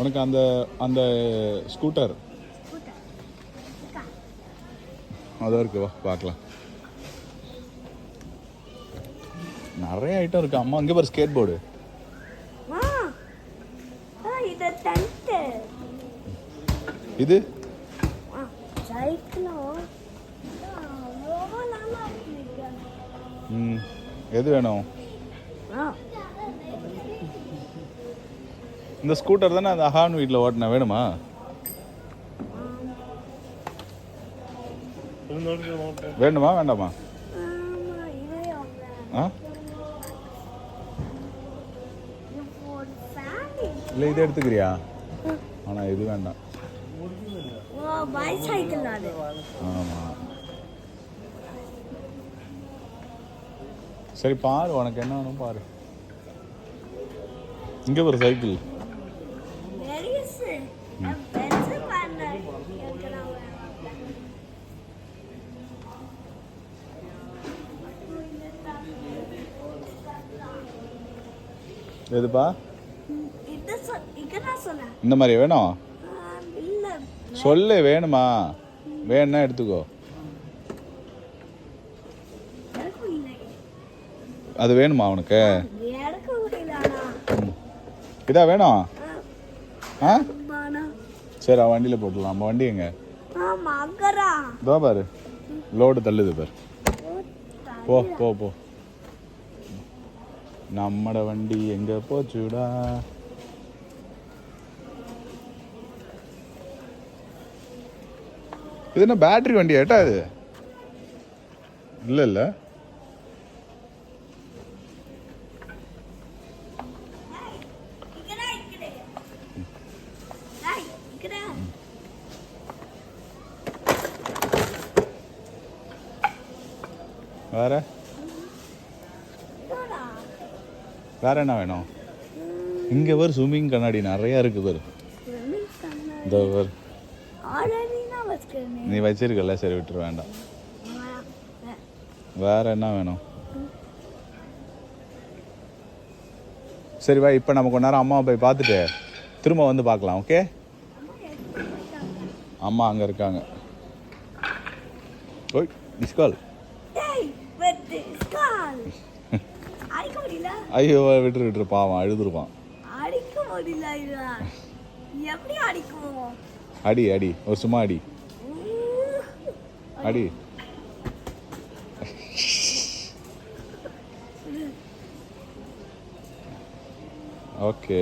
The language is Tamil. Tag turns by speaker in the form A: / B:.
A: உனக்கு அந்த அந்த ஸ்கூட்டர் அதான் இருக்கு, வா பார்க்கலாம். நிறைய ஐட்டம் இருக்கு. அம்மா அங்கே பாரு, ஸ்கேட் போர்டு. இது எது வேணும்? இந்த ஸ்கூட்டர் தானே அந்த அஹான் வீட்டில் ஓட்டின, வேணுமா? வேண்டுமா வேண்டாமா? ஆ இல்லை, இது எடுத்துக்கிறியா? ஆனால் இது வேண்டாம். ஆமாம், சரி பாரு, உனக்கு என்ன வேணும் பாரு. இங்கே ஒரு சைக்கிள். எதுப்பா இந்த மாதிரி வேணும்? சொல்லு, வேணுமா? வேணும்னா எடுத்துக்கோ. அது வேணுமா உனக்கு? இதா வேணும்? ஆ சரி, வண்டியில் போட்டுடலாம். நம்ம வண்டி எங்க? இதோ பாரு, லோடு தள்ளுது பாரு. போ போ போ, நம்மட வண்டி எங்க போச்சுடா. இது என்ன பேட்டரி வண்டி ஏட்டா? இது இல்லை இல்லை, வேற வேற என்ன வேணும்? இங்கே ஒரு ஸ்விம்மிங் கண்ணாடி நிறையா இருக்கு பாரு. இந்த பாரு, நீ வச்சிருக்கல, சரி விட்டுரு, வேண்டாம். வேற என்ன வேணும்? சரி வா, இப்போ நம்ம கொஞ்ச நேரம் அம்மாவை போய் பார்த்துட்டு திரும்ப வந்து பார்க்கலாம். ஓகே? அம்மா அங்கே இருக்காங்க. ஓய், மிஸ்கால். ஐயோ, விட்டுரு பாவம், அழுதுருப்பான். அடி அடி, ஒரு சும்மா அடி அடி. ஓகே.